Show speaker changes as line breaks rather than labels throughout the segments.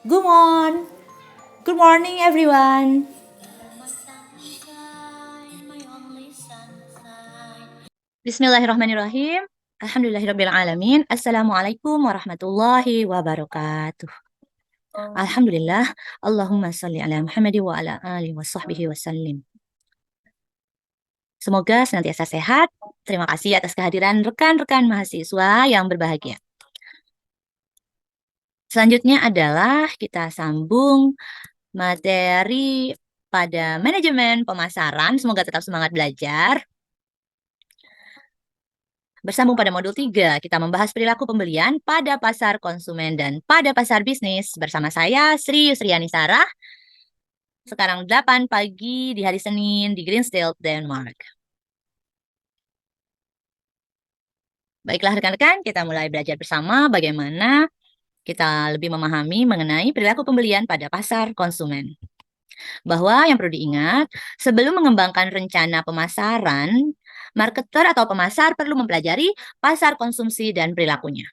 Good morning. Good morning, everyone. Bismillahirrahmanirrahim. Alhamdulillahirrabbilalamin. Assalamualaikum warahmatullahi wabarakatuh. Alhamdulillah. Allahumma salli ala Muhammad wa ala alihi wa sahbihi wa sallim. Semoga senantiasa sehat. Terima kasih atas kehadiran rekan-rekan mahasiswa yang berbahagia. Selanjutnya adalah kita sambung materi pada manajemen pemasaran. Semoga tetap semangat belajar. Bersambung pada modul 3, kita membahas perilaku pembelian pada pasar konsumen dan pada pasar bisnis. Bersama saya, Sri Yusriani Sarah. Sekarang 8 pagi di hari Senin di Greensdale, Denmark. Baiklah rekan-rekan, kita mulai belajar bersama bagaimana kita lebih memahami mengenai perilaku pembelian pada pasar konsumen. Bahwa yang perlu diingat, sebelum mengembangkan rencana pemasaran, marketer atau pemasar perlu mempelajari pasar konsumsi dan perilakunya.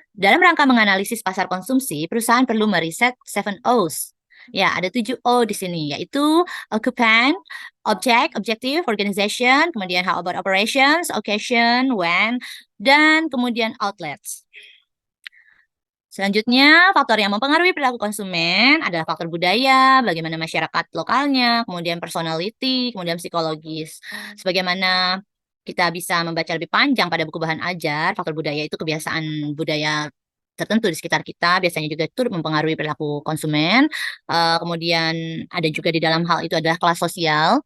Dalam rangka menganalisis pasar konsumsi, perusahaan perlu meriset 7 O's. Ya, ada 7 O di sini, yaitu occupant, object, objective, organization, kemudian how about operations, occasion, when, dan kemudian outlets. Selanjutnya, faktor yang mempengaruhi perilaku konsumen adalah faktor budaya, bagaimana masyarakat lokalnya, kemudian personality, kemudian psikologis. Sebagaimana kita bisa membaca lebih panjang pada buku bahan ajar, faktor budaya itu kebiasaan budaya tertentu di sekitar kita, biasanya juga turut mempengaruhi perilaku konsumen. Kemudian ada juga di dalam hal itu adalah kelas sosial.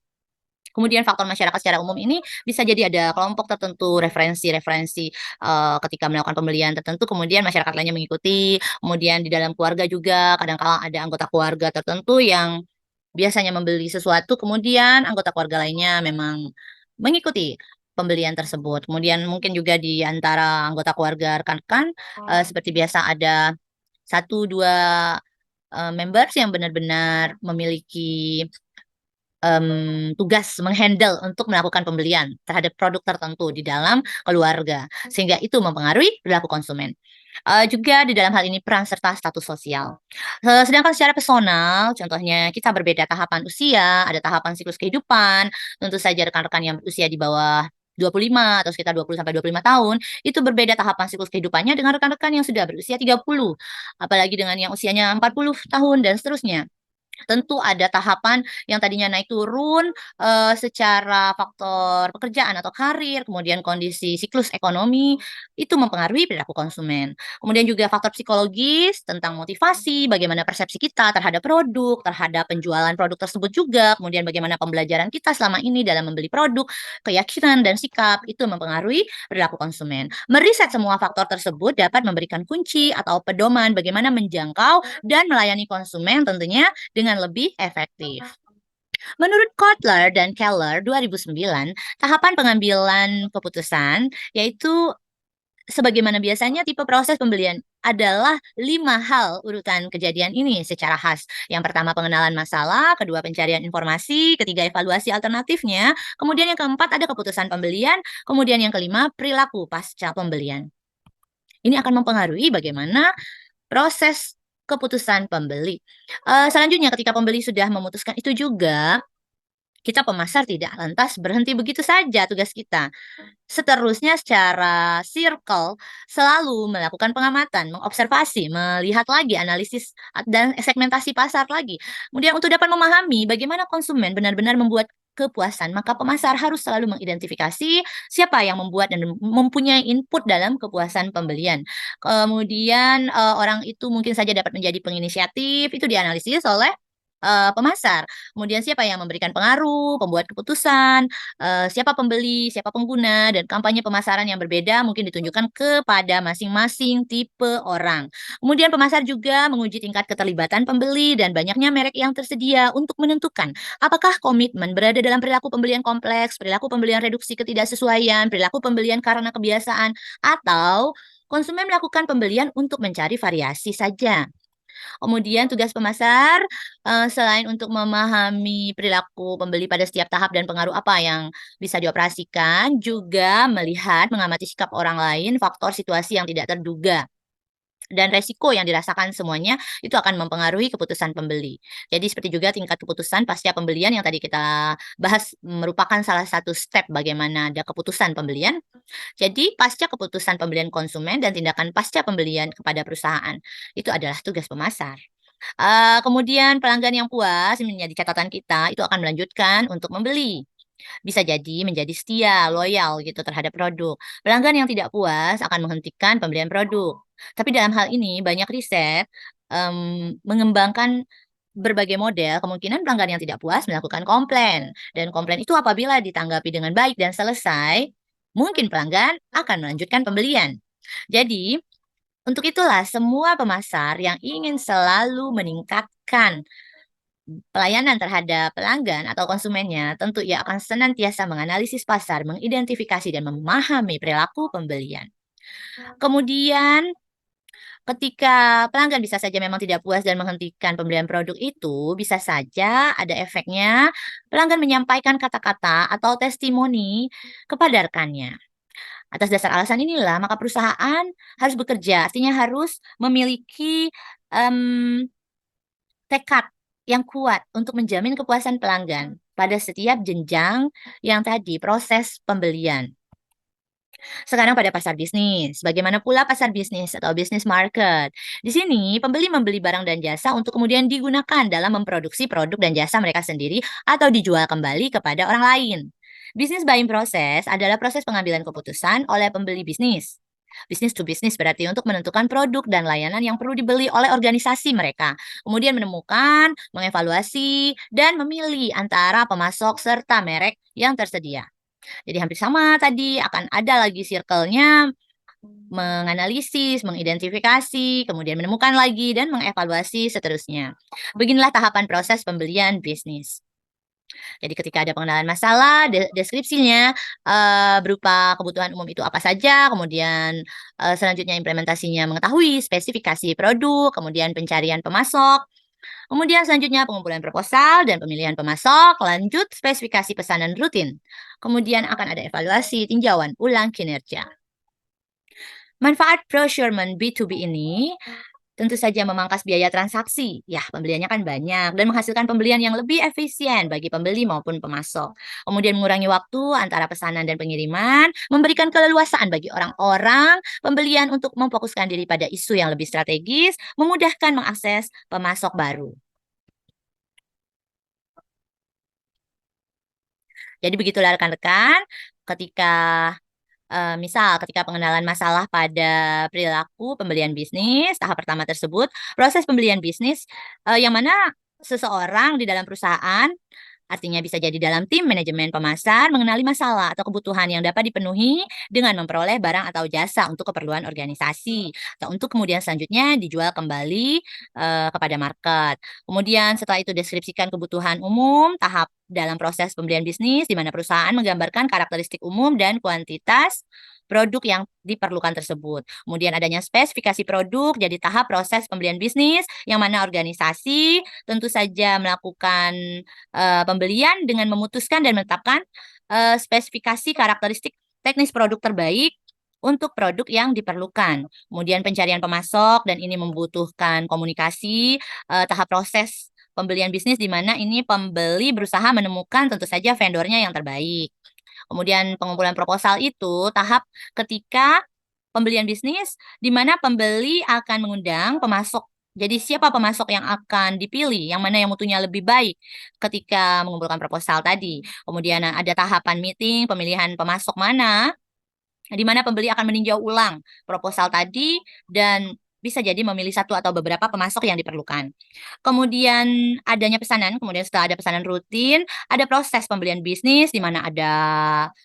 Kemudian faktor masyarakat secara umum ini bisa jadi ada kelompok tertentu, referensi-referensi ketika melakukan pembelian tertentu, kemudian masyarakat lainnya mengikuti. Kemudian di dalam keluarga juga, kadang-kala ada anggota keluarga tertentu yang biasanya membeli sesuatu, kemudian anggota keluarga lainnya memang mengikuti pembelian tersebut. Kemudian mungkin juga di antara anggota keluarga rekan-rekan, seperti biasa ada satu dua members yang benar-benar memiliki tugas menghandle untuk melakukan pembelian terhadap produk tertentu di dalam keluarga, sehingga itu mempengaruhi perilaku konsumen. Juga di dalam hal ini peran serta status sosial. Sedangkan secara personal, contohnya kita berbeda tahapan usia, ada tahapan siklus kehidupan, tentu saja rekan-rekan yang berusia di bawah 25 atau sekitar 20 sampai 25 tahun, itu berbeda tahapan siklus kehidupannya dengan rekan-rekan yang sudah berusia 30, apalagi dengan yang usianya 40 tahun dan seterusnya. Tentu ada tahapan yang tadinya naik turun secara faktor pekerjaan atau karir, kemudian kondisi siklus ekonomi, itu mempengaruhi perilaku konsumen. Kemudian juga faktor psikologis tentang motivasi, bagaimana persepsi kita terhadap produk, terhadap penjualan produk tersebut juga, kemudian bagaimana pembelajaran kita selama ini dalam membeli produk, keyakinan dan sikap, itu mempengaruhi perilaku konsumen. Meriset semua faktor tersebut dapat memberikan kunci atau pedoman bagaimana menjangkau dan melayani konsumen tentunya dengan lebih efektif. Menurut Kotler dan Keller 2009, tahapan pengambilan keputusan yaitu sebagaimana biasanya tipe proses pembelian adalah 5 hal urutan kejadian ini secara khas. Yang pertama pengenalan masalah, kedua pencarian informasi, ketiga evaluasi alternatifnya, kemudian yang keempat ada keputusan pembelian, kemudian yang kelima perilaku pasca pembelian. Ini akan mempengaruhi bagaimana proses keputusan pembeli. Selanjutnya ketika pembeli sudah memutuskan itu juga, kita pemasar tidak lantas berhenti begitu saja tugas kita. Seterusnya secara circle selalu melakukan pengamatan, mengobservasi, melihat lagi analisis dan segmentasi pasar lagi. Kemudian untuk dapat memahami bagaimana konsumen benar-benar membuat kepuasan, maka pemasar harus selalu mengidentifikasi siapa yang membuat dan mempunyai input dalam kepuasan pembelian. Kemudian orang itu mungkin saja dapat menjadi penginisiatif, itu dianalisis oleh pemasar. Kemudian siapa yang memberikan pengaruh, pembuat keputusan, siapa pembeli, siapa pengguna, dan kampanye pemasaran yang berbeda mungkin ditunjukkan kepada masing-masing tipe orang. Kemudian pemasar juga menguji tingkat keterlibatan pembeli dan banyaknya merek yang tersedia untuk menentukan apakah komitmen berada dalam perilaku pembelian kompleks, perilaku pembelian reduksi ketidaksesuaian, perilaku pembelian karena kebiasaan, atau konsumen melakukan pembelian untuk mencari variasi saja. Kemudian tugas pemasar, selain untuk memahami perilaku pembeli pada setiap tahap dan pengaruh apa yang bisa dioperasikan, juga melihat, mengamati sikap orang lain, faktor situasi yang tidak terduga. dan resiko yang dirasakan semuanya itu akan mempengaruhi keputusan pembeli. Jadi seperti juga tingkat keputusan pasca pembelian yang tadi kita bahas merupakan salah satu step bagaimana ada keputusan pembelian. Jadi pasca keputusan pembelian konsumen dan tindakan pasca pembelian kepada perusahaan itu adalah tugas pemasar. Kemudian pelanggan yang puas menjadi catatan kita itu akan melanjutkan untuk membeli. Bisa jadi menjadi setia, loyal gitu terhadap produk. Pelanggan yang tidak puas akan menghentikan pembelian produk. Tapi dalam hal ini banyak riset mengembangkan berbagai model kemungkinan pelanggan yang tidak puas melakukan komplain. Dan komplain itu apabila ditanggapi dengan baik dan selesai, mungkin pelanggan akan melanjutkan pembelian. Jadi, untuk itulah semua pemasar yang ingin selalu meningkatkan pelayanan terhadap pelanggan atau konsumennya, tentu ia akan senantiasa menganalisis pasar, mengidentifikasi dan memahami perilaku pembelian. Kemudian, ketika pelanggan bisa saja memang tidak puas dan menghentikan pembelian produk itu, bisa saja ada efeknya pelanggan menyampaikan kata-kata atau testimoni kepada rekannya. Atas dasar alasan inilah, maka perusahaan harus bekerja, artinya harus memiliki tekad yang kuat untuk menjamin kepuasan pelanggan pada setiap jenjang yang tadi proses pembelian. Sekarang pada pasar bisnis, bagaimana pula pasar bisnis atau business market? Di sini pembeli membeli barang dan jasa untuk kemudian digunakan dalam memproduksi produk dan jasa mereka sendiri atau dijual kembali kepada orang lain. Business buying process adalah proses pengambilan keputusan oleh pembeli bisnis. Bisnis to bisnis berarti untuk menentukan produk dan layanan yang perlu dibeli oleh organisasi mereka. Kemudian menemukan, mengevaluasi, dan memilih antara pemasok serta merek yang tersedia. Jadi hampir sama tadi, akan ada lagi circle-nya, menganalisis, mengidentifikasi, kemudian menemukan lagi, dan mengevaluasi seterusnya. Beginilah tahapan proses pembelian bisnis. Jadi ketika ada pengenalan masalah, deskripsinya berupa kebutuhan umum itu apa saja, kemudian selanjutnya implementasinya mengetahui spesifikasi produk, kemudian pencarian pemasok, kemudian selanjutnya pengumpulan proposal dan pemilihan pemasok, lanjut spesifikasi pesanan rutin. Kemudian akan ada evaluasi tinjauan ulang kinerja. Manfaat procurement B2B ini tentu saja memangkas biaya transaksi. Ya, pembeliannya kan banyak dan menghasilkan pembelian yang lebih efisien bagi pembeli maupun pemasok. Kemudian mengurangi waktu antara pesanan dan pengiriman, memberikan keleluasaan bagi orang-orang pembelian untuk memfokuskan diri pada isu yang lebih strategis, memudahkan mengakses pemasok baru. Jadi begitulah rekan-rekan, ketika misal ketika pengenalan masalah pada perilaku pembelian bisnis, tahap pertama tersebut, proses pembelian bisnis yang mana seseorang di dalam perusahaan, artinya bisa jadi dalam tim manajemen pemasar, mengenali masalah atau kebutuhan yang dapat dipenuhi dengan memperoleh barang atau jasa untuk keperluan organisasi, atau untuk kemudian selanjutnya dijual kembali kepada market. Kemudian setelah itu deskripsikan kebutuhan umum, tahap dalam proses pembelian bisnis, di mana perusahaan menggambarkan karakteristik umum dan kuantitas produk yang diperlukan tersebut. Kemudian adanya spesifikasi produk, jadi tahap proses pembelian bisnis, yang mana organisasi tentu saja melakukan pembelian dengan memutuskan dan menetapkan spesifikasi karakteristik teknis produk terbaik untuk produk yang diperlukan. Kemudian pencarian pemasok, dan ini membutuhkan komunikasi, tahap proses pembelian bisnis di mana ini pembeli berusaha menemukan tentu saja vendornya yang terbaik. Kemudian pengumpulan proposal itu tahap ketika pembelian bisnis di mana pembeli akan mengundang pemasok. Jadi siapa pemasok yang akan dipilih, yang mana yang mutunya lebih baik ketika mengumpulkan proposal tadi. Kemudian ada tahapan meeting, pemilihan pemasok mana, di mana pembeli akan meninjau ulang proposal tadi dan bisa jadi memilih satu atau beberapa pemasok yang diperlukan. Kemudian adanya pesanan, kemudian setelah ada pesanan rutin, ada proses pembelian bisnis di mana ada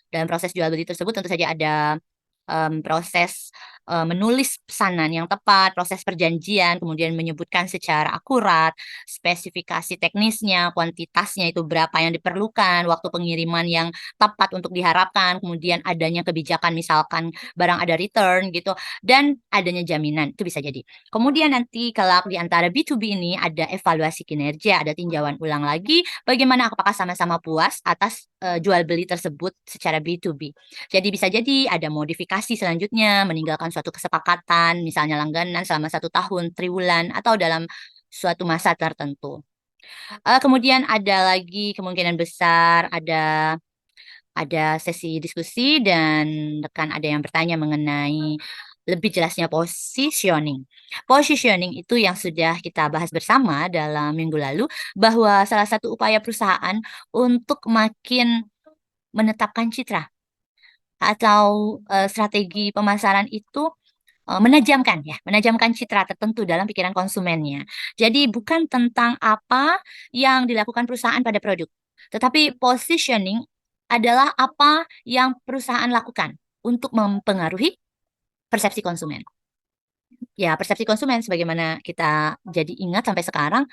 dalam proses jual beli tersebut tentu saja ada proses menulis pesanan yang tepat, proses perjanjian, kemudian menyebutkan secara akurat spesifikasi teknisnya, kuantitasnya itu berapa yang diperlukan, waktu pengiriman yang tepat untuk diharapkan, kemudian adanya kebijakan misalkan barang ada return gitu, dan adanya jaminan, itu bisa jadi. Kemudian nanti kelak di antara B2B ini ada evaluasi kinerja, ada tinjauan ulang lagi, bagaimana apakah sama-sama puas atas jual beli tersebut secara B2B. Jadi bisa jadi ada modifikasi selanjutnya, meninggalkan suatu kesepakatan, misalnya langganan selama 1 tahun, triwulan, atau dalam suatu masa tertentu. Kemudian ada lagi kemungkinan besar ada sesi diskusi dan rekan ada yang bertanya mengenai lebih jelasnya positioning. Positioning itu yang sudah kita bahas bersama dalam minggu lalu, bahwa salah satu upaya perusahaan untuk makin menetapkan citra atau strategi pemasaran itu menajamkan citra tertentu dalam pikiran konsumennya. Jadi bukan tentang apa yang dilakukan perusahaan pada produk, tetapi positioning adalah apa yang perusahaan lakukan untuk mempengaruhi persepsi konsumen. Ya, persepsi konsumen sebagaimana kita jadi ingat sampai sekarang,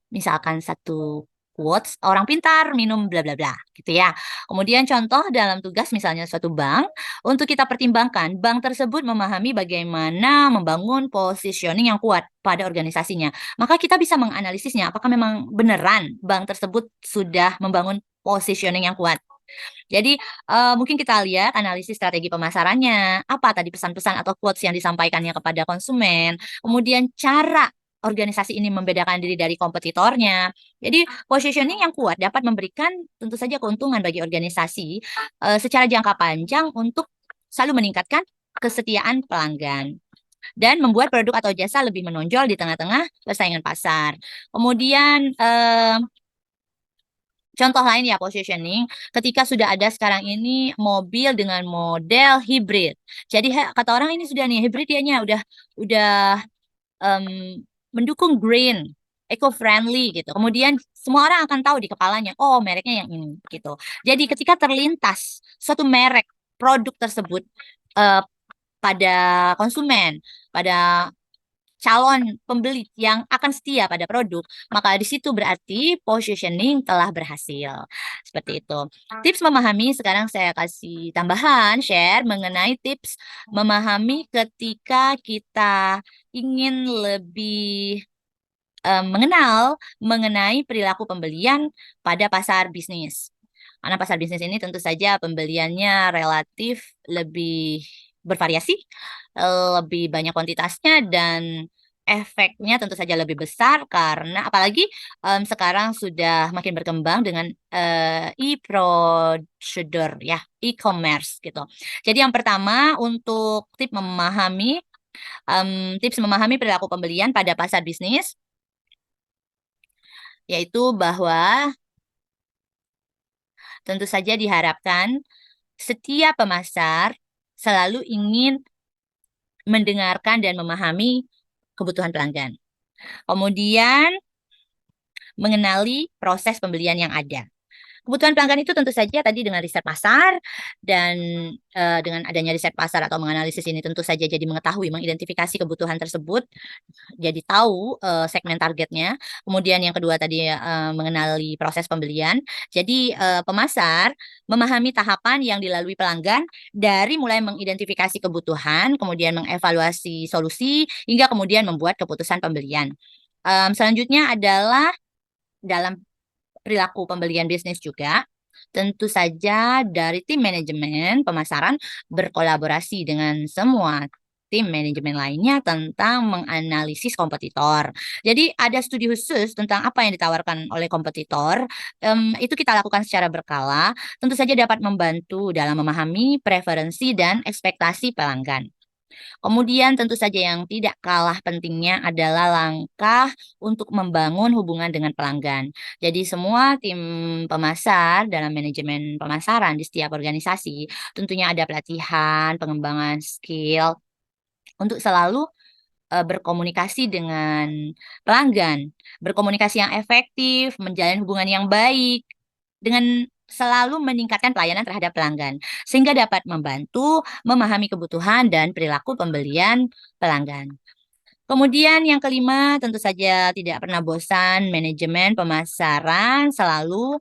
misalkan satu quotes, orang pintar minum bla bla bla, gitu ya. Kemudian contoh dalam tugas misalnya suatu bank, untuk kita pertimbangkan, bank tersebut memahami bagaimana membangun positioning yang kuat pada organisasinya. Maka kita bisa menganalisisnya, apakah memang beneran bank tersebut sudah membangun positioning yang kuat. Jadi mungkin kita lihat analisis strategi pemasarannya, apa tadi pesan-pesan atau quotes yang disampaikannya kepada konsumen, kemudian cara organisasi ini membedakan diri dari kompetitornya. Jadi positioning yang kuat dapat memberikan tentu saja keuntungan bagi organisasi secara jangka panjang untuk selalu meningkatkan kesetiaan pelanggan dan membuat produk atau jasa lebih menonjol di tengah-tengah persaingan pasar. Kemudian contoh lain ya positioning, ketika sudah ada sekarang ini mobil dengan model hibrid. Jadi kata orang ini sudah nih hibrid dianya udah em, mendukung green, eco-friendly gitu. Kemudian semua orang akan tahu di kepalanya, oh mereknya yang ini gitu. Jadi ketika terlintas suatu merek produk tersebut eh, pada konsumen, pada calon pembeli yang akan setia pada produk, maka di situ berarti positioning telah berhasil. Seperti itu. Tips memahami, sekarang saya kasih tambahan, share mengenai tips memahami ketika kita ingin lebih mengenal mengenai perilaku pembelian pada pasar bisnis. Karena pasar bisnis ini tentu saja pembeliannya relatif lebih bervariasi, lebih banyak kuantitasnya dan efeknya tentu saja lebih besar karena apalagi sekarang sudah makin berkembang dengan e-procedure ya, e-commerce gitu. Jadi yang pertama untuk tips memahami perilaku pembelian pada pasar bisnis yaitu bahwa tentu saja diharapkan setiap pemasar selalu ingin mendengarkan dan memahami kebutuhan pelanggan. Kemudian mengenali proses pembelian yang ada. Kebutuhan pelanggan itu tentu saja tadi dengan riset pasar dan dengan adanya riset pasar atau menganalisis ini tentu saja jadi mengetahui, mengidentifikasi kebutuhan tersebut, jadi tahu segmen targetnya. Kemudian yang kedua tadi mengenali proses pembelian. Jadi pemasar memahami tahapan yang dilalui pelanggan dari mulai mengidentifikasi kebutuhan, kemudian mengevaluasi solusi, hingga kemudian membuat keputusan pembelian. Selanjutnya adalah dalam perilaku pembelian bisnis juga, tentu saja dari tim manajemen pemasaran berkolaborasi dengan semua tim manajemen lainnya tentang menganalisis kompetitor. Jadi ada studi khusus tentang apa yang ditawarkan oleh kompetitor. Itu kita lakukan secara berkala, tentu saja dapat membantu dalam memahami preferensi dan ekspektasi pelanggan. Kemudian tentu saja yang tidak kalah pentingnya adalah langkah untuk membangun hubungan dengan pelanggan. Jadi semua tim pemasar dalam manajemen pemasaran di setiap organisasi tentunya ada pelatihan, pengembangan skill untuk selalu berkomunikasi dengan pelanggan, berkomunikasi yang efektif, menjalin hubungan yang baik dengan selalu meningkatkan pelayanan terhadap pelanggan, sehingga dapat membantu memahami kebutuhan dan perilaku pembelian pelanggan. Kemudian yang kelima, tentu saja tidak pernah bosan, manajemen pemasaran selalu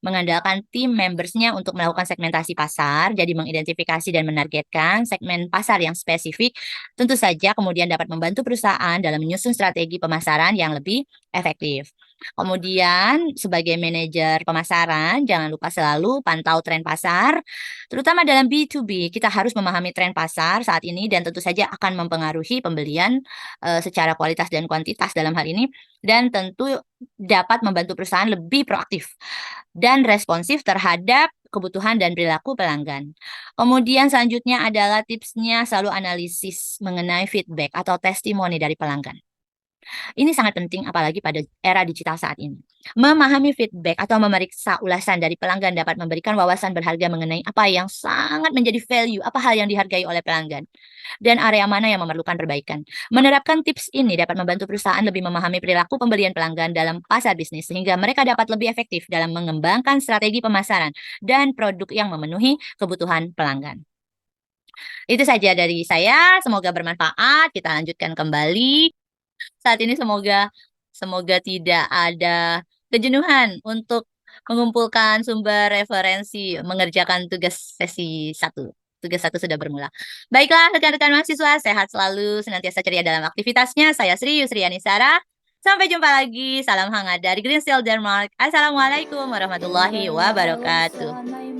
mengandalkan tim membersnya untuk melakukan segmentasi pasar, jadi mengidentifikasi dan menargetkan segmen pasar yang spesifik, tentu saja kemudian dapat membantu perusahaan dalam menyusun strategi pemasaran yang lebih efektif. Kemudian, sebagai manajer pemasaran, jangan lupa selalu pantau tren pasar, terutama dalam B2B. Kita harus memahami tren pasar saat ini dan tentu saja akan mempengaruhi pembelian secara kualitas dan kuantitas dalam hal ini, dan tentu dapat membantu perusahaan lebih proaktif dan responsif terhadap kebutuhan dan perilaku pelanggan. Kemudian selanjutnya adalah tipsnya selalu analisis mengenai feedback atau testimoni dari pelanggan. Ini sangat penting apalagi pada era digital saat ini. Memahami feedback atau memeriksa ulasan dari pelanggan dapat memberikan wawasan berharga mengenai apa yang sangat menjadi value, apa hal yang dihargai oleh pelanggan, dan area mana yang memerlukan perbaikan. Menerapkan tips ini dapat membantu perusahaan lebih memahami perilaku pembelian pelanggan dalam pasar bisnis, sehingga mereka dapat lebih efektif dalam mengembangkan strategi pemasaran dan produk yang memenuhi kebutuhan pelanggan. Itu saja dari saya, semoga bermanfaat. Kita lanjutkan kembali saat ini, semoga semoga tidak ada kejenuhan untuk mengumpulkan sumber referensi mengerjakan tugas sesi 1. Tugas 1 sudah bermula. Baiklah, rekan-rekan mahasiswa, sehat selalu, senantiasa ceria dalam aktivitasnya. Saya Sri Yusriani Sara. Sampai jumpa lagi. Salam hangat dari Green Seal Denmark. Assalamualaikum warahmatullahi wabarakatuh.